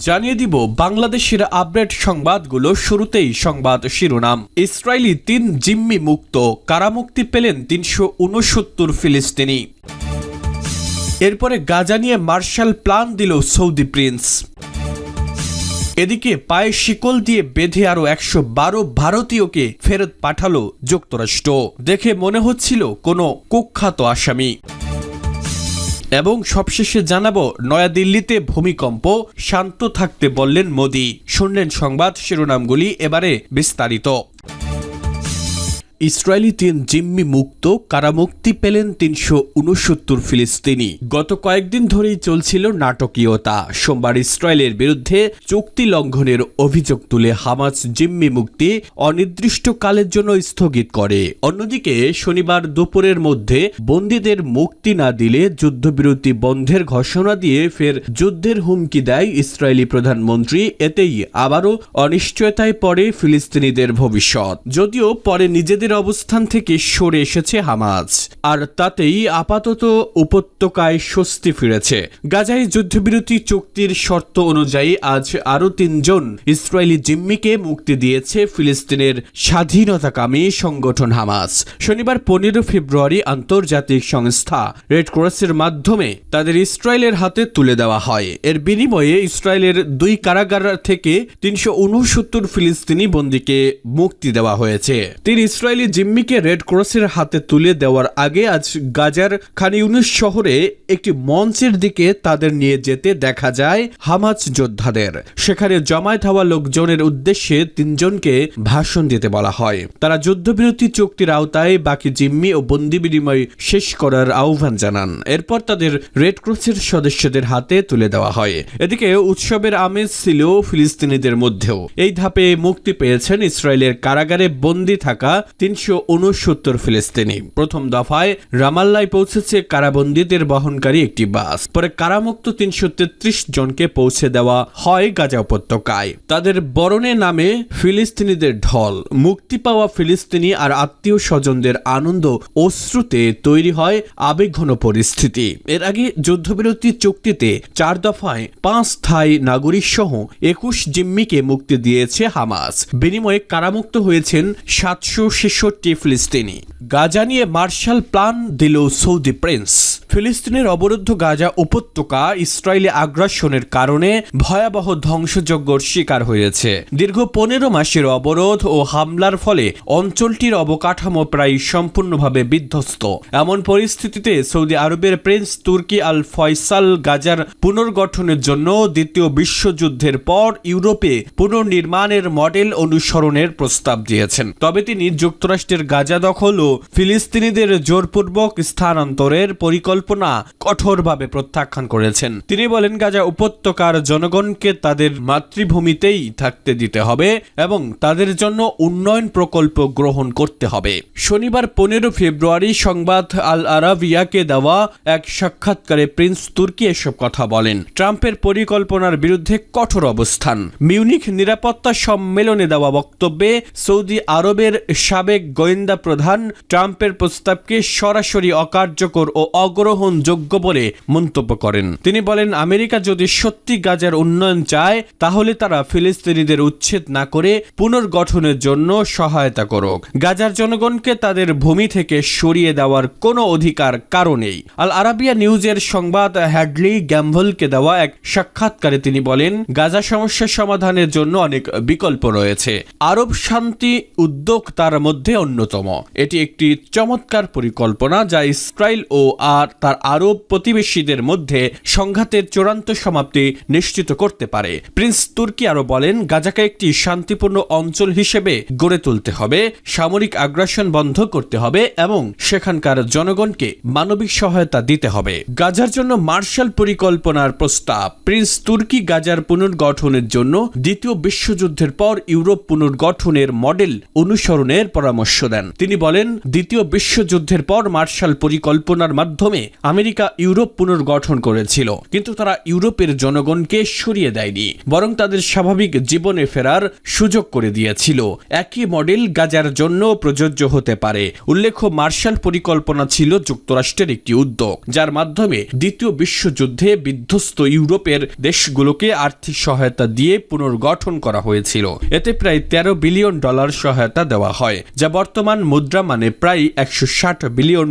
জানিয়ে দিব বাংলাদেশের আপডেট সংবাদগুলো। শুরুতেই সংবাদ শিরোনাম। ইসরায়েলি 3 জিম্মি মুক্ত, কারামুক্তি পেলেন 369 ফিলিস্তিনি। এরপরে গাজা নিয়ে মার্শাল প্ল্যান দিল সৌদি প্রিন্স। এদিকে পায়ে শিকল দিয়ে বেঁধে আরো 112 ভারতীয়কে ফেরত পাঠালো যুক্তরাষ্ট্র। দেখে মনে হচ্ছিল কোনো কুখ্যাত আসামি। এবং সবশেষে জানাবো, নয়াদিল্লিতে ভূমিকম্প, শান্ত থাকতে বললেন মোদি। শুনলেন সংবাদ শিরোনামগুলি, এবারে বিস্তারিত। ইসরায়েলি 3 জিম্মি মুক্ত, কারামুক্তি পেলেন 369 ফিলিস্তিনি। গত কয়েকদিন ধরেই চলছিল নাটকীয়তা। সোমবার ইসরায়েলের বিরুদ্ধে চুক্তি লঙ্ঘনের অভিযোগ তুলে হামাস জিম্মি মুক্তি অনির্দিষ্টকালের জন্য স্থগিত করে। অন্যদিকে শনিবার দুপুরের মধ্যে বন্দীদের মুক্তি না দিলে যুদ্ধবিরতি বন্ধের ঘোষণা দিয়ে ফের যুদ্ধের হুমকি দেয় ইসরায়েলি প্রধানমন্ত্রী। এতেই আবারও অনিশ্চয়তায় পড়ে ফিলিস্তিনিদের ভবিষ্যৎ। যদিও পরে নিজেদের অবস্থান থেকে সরে এসেছে হামাস, আর তাতেই আপাতত উপত্যকায় স্বস্তি ফিরেছে। গাজায় যুদ্ধবিরতি চুক্তির শর্ত অনুযায়ী আজ আরও 3 জন ইসরায়েলি জিম্মিকে মুক্তি দিয়েছে ফিলিস্তিনের স্বাধীনতাকামী সংগঠন হামাস। শনিবার 15 ফেব্রুয়ারি আন্তর্জাতিক সংস্থা রেড ক্রসের মাধ্যমে তাদের ইসরায়েলের হাতে তুলে দেওয়া হয়। এর বিনিময়ে ইসরায়েলের 2 কারাগার থেকে 369 ফিলিস্তিনি বন্দীকে মুক্তি দেওয়া হয়েছে। 3 ইসরায়েলি জিম্মিকে রেড ক্রসের হাতে তুলে দেওয়ার আগে আজ গাজার খান ইউনিস শহরে একটি মঞ্চের দিকে তাদের নিয়ে যেতে দেখা যায় হামাস যোদ্ধাদের। সেখানে জমায়েত হওয়া লোকজনের উদ্দেশ্যে 3 জনকে ভাষণ দিতে বলা হয়। তারা যুদ্ধবিরতি চুক্তির আওতায় বাকি জিম্মি ও বন্দি বিনিময় শেষ করার আহ্বান জানান। এরপর তাদের রেড ক্রসের সদস্যদের হাতে তুলে দেওয়া হয়। এদিকে উৎসবের আমেজ ছিল ফিলিস্তিনিদের মধ্যেও। এই ধাপে মুক্তি পেয়েছেন ইসরায়েলের কারাগারে বন্দী থাকা 369 ফিলিস্তিনি। প্রথম দফায় রামাল্লায় পৌঁছেছে কারাবন্দীদের বহনকারী একটি বাস। পরে কারামুক্ত 333 জনকে পৌঁছে দেওয়া হয় গাজা উপত্যকায়। তাদের বরণে নামে ফিলিস্তিনিদের ঢল। মুক্তি পাওয়া ফিলিস্তিনি আর আত্মীয় স্বজনদের আনন্দ অশ্রুতে তৈরি হয় আবেগঘন পরিস্থিতি। এর আগে যুদ্ধবিরতি চুক্তিতে 4 দফায় 5 স্থায়ী নাগরিক সহ 21 জিম্মিকে মুক্তি দিয়েছে হামাস। বিনিময়ে কারামুক্ত হয়েছেন 766 ফিলিস্তিনি। গাজা নিয়ে মার্শাল প্ল্যান দিল সৌদি প্রিন্স। ফিলিস্তিনের অবরুদ্ধ গাজা উপত্যকা ইসরায়েলি আগ্রাসনের কারণে ভয়াবহ ধ্বংসযজ্ঞর শিকার হয়েছে। দীর্ঘ 15 মাসের অবরোধ ও হামলার ফলে অঞ্চলটির অবকাঠামো প্রায় সম্পূর্ণভাবে বিধ্বস্ত। এমন পরিস্থিতিতে সৌদি আরবের প্রিন্স তুর্কি আল ফয়সাল গাজার পুনর্গঠনের জন্য দ্বিতীয় বিশ্বযুদ্ধের পর ইউরোপে পুনর্নির্মাণের মডেল অনুসরণের প্রস্তাব দিয়েছেন। তবে তিনি যুক্তরাষ্ট্রের গাজা দখল ও ফিলিস্তিনিদের জোরপূর্বক স্থানান্তরের পরিকল্পনা কঠোরভাবে প্রত্যাখ্যান করেছেন। তিনি বলেন, গাজা উপত্যকার জনগণকে তাদের মাতৃভূমিতেই থাকতে দিতে হবে এবং তাদের জন্য উন্নয়ন প্রকল্প গ্রহণ করতে হবে। শনিবার 15 ফেব্রুয়ারি সংবাদ আল আরাবিয়াকে দেওয়া এক সাক্ষাৎকারে প্রিন্স তুর্কি এসব কথা বলেন। ট্রাম্পের পরিকল্পনার বিরুদ্ধে কঠোর অবস্থান। মিউনিখ নিরাপত্তা সম্মেলনে দেওয়া বক্তব্যে সৌদি আরবের সাবেক গোয়েন্দা প্রধান ট্রাম্পের প্রস্তাবকে সরাসরি অকার্যকর ও অগ্রহণযোগ্য বলে মন্তব্য করেন। তিনি বলেন, আমেরিকা যদি সত্যি গাজার উন্নয়ন চায় তাহলে তারা ফিলিস্তিনিদের উচ্ছেদ না করে পুনর্গঠনের জন্য সহায়তা করুক। গাজার জনগণকে তাদের ভূমি থেকে সরিয়ে দেওয়ার কোনো অধিকার কারো নেই। আল আরাবিয়া নিউজের সংবাদ হ্যাডলি গ্যাম্বলকে দেওয়া এক সাক্ষাৎকারে তিনি বলেন, গাজা সমস্যা সমাধানের জন্য অনেক বিকল্প রয়েছে। আরব শান্তি উদ্যোগ তার মধ্যে অন্যতম। এটি একটি চমৎকার পরিকল্পনা যা ইসরায়েল ও তার আরব প্রতিবেশীদের মধ্যে সংঘাতের চূড়ান্ত সমাপ্তি নিশ্চিত করতে পারে। প্রিন্স তুর্কি আরো বলেন, গাজাকে একটি শান্তিপূর্ণ অঞ্চল হিসেবে গড়ে তুলতে হবে, সামরিক আগ্রাসন বন্ধ করতে হবে এবং সেখানকার জনগণকে মানবিক সহায়তা দিতে হবে। গাজার জন্য মার্শাল পরিকল্পনার প্রস্তাব। প্রিন্স তুর্কি গাজার পুনর্গঠনের জন্য দ্বিতীয় বিশ্বযুদ্ধের পর ইউরোপ পুনর্গঠনের মডেল অনুসরণের পরামর্শ পরামর্শ দেন। তিনি বলেন, দ্বিতীয় বিশ্বযুদ্ধের পর মার্শাল পরিকল্পনার মাধ্যমে আমেরিকা ইউরোপ পুনর্গঠন করেছিল, কিন্তু তারা ইউরোপের জনগণকে সরিয়ে দেয়নি, বরং তাদের স্বাভাবিক জীবনে ফেরার সুযোগ করে দিয়েছিল। একই মডেল গাজার জন্য প্রযোজ্য হতে পারে। উল্লেখ্য, মার্শাল পরিকল্পনা ছিল যুক্তরাষ্ট্রের একটি উদ্যোগ, যার মাধ্যমে দ্বিতীয় বিশ্বযুদ্ধে বিধ্বস্ত ইউরোপের দেশগুলোকে আর্থিক সহায়তা দিয়ে পুনর্গঠন করা হয়েছিল। এতে প্রায় $13 বিলিয়ন সহায়তা দেওয়া হয়, যা বর্তমান মুদ্রা মানে প্রায় $160 বিলিয়ন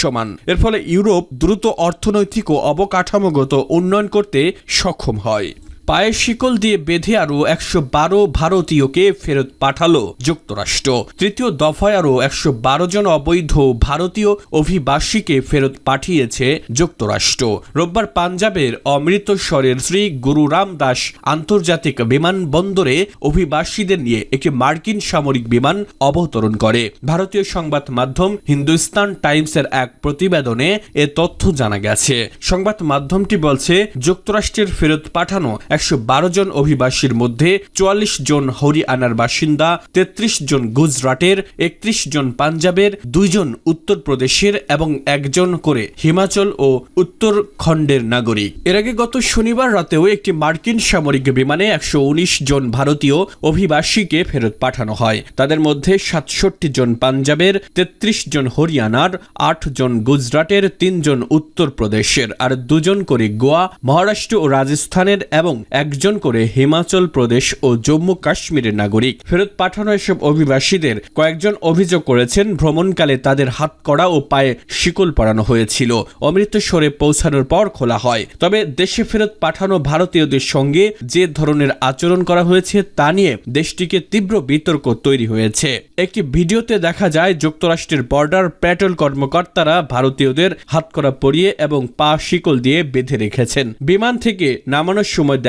সমান। এর ফলে ইউরোপ দ্রুত অর্থনৈতিক ও অবকাঠামোগত উন্নয়ন করতে সক্ষম হয়। পায়ের শিকল দিয়ে বেঁধে আরও 112 ভারতীয়কে ফেরত পাঠালো যুক্তরাষ্ট্র। তৃতীয় দফায় আরও 112 জন অবৈধ ভারতীয় অভিবাসীকে ফেরত পাঠিয়েছে যুক্তরাষ্ট্র। রোববার পাঞ্জাবের অমৃতসরের শ্রী গুরু রামদাস আন্তর্জাতিক বিমানবন্দরে অভিবাসীদের নিয়ে একটি মার্কিন সামরিক বিমান অবতরণ করে। ভারতীয় সংবাদ মাধ্যম হিন্দুস্তান টাইমসের এক প্রতিবেদনে এ তথ্য জানা গেছে। সংবাদ মাধ্যমটি বলছে, যুক্তরাষ্ট্রের ফেরত পাঠানো 112 জন অভিবাসীর মধ্যে 44 জন হরিয়ানার বাসিন্দা, 33 জন গুজরাটের, 31 জন পাঞ্জাবের, 2 জন উত্তরপ্রদেশের এবং 1 জন করে হিমাচল ও উত্তরাখণ্ডের নাগরিক। এর আগে গত শনিবার রাতেও একটি মার্কিন সামরিক বিমানে 119 জন ভারতীয় অভিবাসীকে ফেরত পাঠানো হয়। তাদের মধ্যে 67 জন পাঞ্জাবের, 33 জন হরিয়ানার, 8 জন গুজরাটের, 3 জন উত্তরপ্রদেশের আর 2 জন করে গোয়া, মহারাষ্ট্র ও রাজস্থানের এবং 1 জন করে হিমাচল প্রদেশ ও জম্মু কাশ্মীরের নাগরিক। ফেরত পাঠানো এসব অভিবাসীদের কয়েকজন অভিযোগ করেছেন, ভ্রমণকালে তাদের হাতকড়া ও পায়ে শিকল পরানো হয়েছিল। অমৃতসরে পৌঁছানোর পর খোলা হয়। তবে দেশে ফেরত পাঠানো ভারতীয়দের সঙ্গে যে ধরনের আচরণ করা হয়েছে তা নিয়ে দেশটিকে তীব্র বিতর্ক তৈরি হয়েছে। একটি ভিডিওতে দেখা যায়, যুক্তরাষ্ট্রের বর্ডার প্যাট্রোল কর্মকর্তারা ভারতীয়দের হাতকড়া পরিয়ে এবং পা শিকল দিয়ে বেঁধে রেখেছেন। বিমান থেকে নামানোর সময়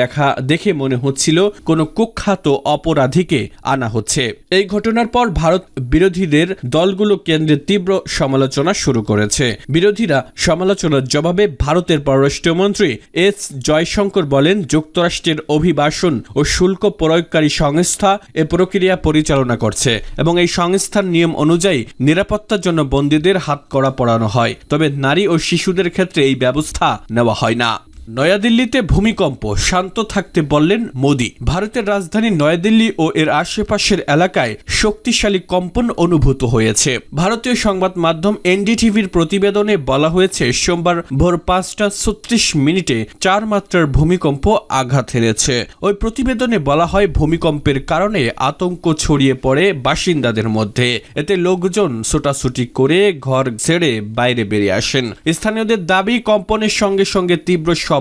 দেখে মনে হচ্ছিল কোনো কুখ্যাত অপরাধীকে আনা হচ্ছে। এই ঘটনার পর ভারত বিরোধীদের দলগুলো কেন্দ্রে তীব্র সমালোচনা শুরু করেছে। বিরোধীরা সমালোচনার জবাবে ভারতের পররাষ্ট্রমন্ত্রী এস জয়শঙ্কর বলেন, যুক্তরাষ্ট্রের অভিবাসন ও শুল্ক প্রয়োগকারী সংস্থা এ প্রক্রিয়া পরিচালনা করছে এবং এই সংস্থার নিয়ম অনুযায়ী নিরাপত্তার জন্য বন্দীদের হাতকড়া পরানো হয়। তবে নারী ও শিশুদের ক্ষেত্রে এই ব্যবস্থা নেওয়া হয় না। নয়াদিল্লিতে ভূমিকম্প, শান্ত থাকতে বললেন মোদি। ভারতের রাজধানী নয়াদিল্লি ও এর আশেপাশের এলাকায় শক্তিশালী কম্পন অনুভূত হয়েছে। ভারতীয় সংবাদ মাধ্যম এনডিটিভির প্রতিবেদনে বলা হয়েছে, সোমবার ভোর 5:36 4 মাত্রার ভূমিকম্প আঘাত হেনেছে। ওই প্রতিবেদনে বলা হয়, ভূমিকম্পের কারণে আতঙ্ক ছড়িয়ে পড়ে বাসিন্দাদের মধ্যে। এতে লোকজন ছোটাছুটি করে ঘর ছেড়ে বাইরে বেরিয়ে আসেন। স্থানীয়দের দাবি, কম্পনের সঙ্গে সঙ্গে তীব্র শব্দ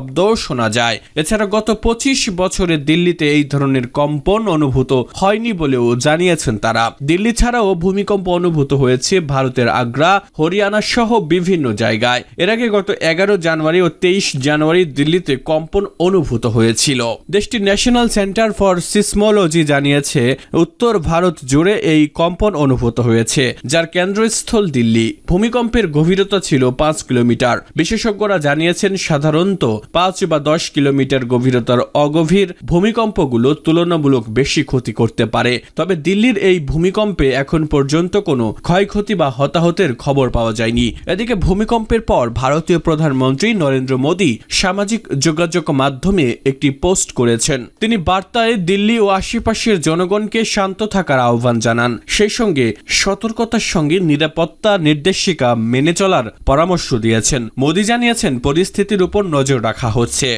শোনা যায়। এছাড়া গত 25 বছরে দিল্লিতে এই ধরনের কম্পন অনুভূত হয়নি বলেও জানিয়েছেন তারা। দিল্লি ছাড়াও ভূমিকম্প অনুভূত হয়েছে ভারতের আগ্রা, হরিয়ানা সহ বিভিন্ন জায়গায়। এর আগে গত 11 জানুয়ারি ও 23 জানুয়ারি দিল্লিতে কম্পন অনুভূত হয়েছিল। দেশটির ন্যাশনাল সেন্টার ফর সিসমোলজি জানিয়েছে, উত্তর ভারত জুড়ে এই কম্পন অনুভূত হয়েছে, যার কেন্দ্রস্থল দিল্লি। ভূমিকম্পের গভীরতা ছিল 5 কিলোমিটার। বিশেষজ্ঞরা জানিয়েছেন, সাধারণত 5 বা 10 কিলোমিটার গভীরতার অগভীর ভূমিকম্পগুলো তুলনামূলক বেশি ক্ষতি করতে পারে। তবে দিল্লির এই ভূমিকম্পে এখন পর্যন্ত কোনো ক্ষয়ক্ষতি বা হতাহতের খবর পাওয়া যায়নি। এদিকে ভূমিকম্পের পর ভারতীয় প্রধানমন্ত্রী নরেন্দ্র মোদি সামাজিক যোগাযোগ মাধ্যমে একটি পোস্ট করেছেন। তিনি বার্তায় দিল্লি ও আশেপাশের জনগণকে শান্ত থাকার আহ্বান জানান। সেই সঙ্গে সতর্কতার সঙ্গে নিরাপত্তা নির্দেশিকা মেনে চলার পরামর্শ দিয়েছেন। মোদি জানিয়েছেন, পরিস্থিতির উপর নজর রাখা হচ্ছে।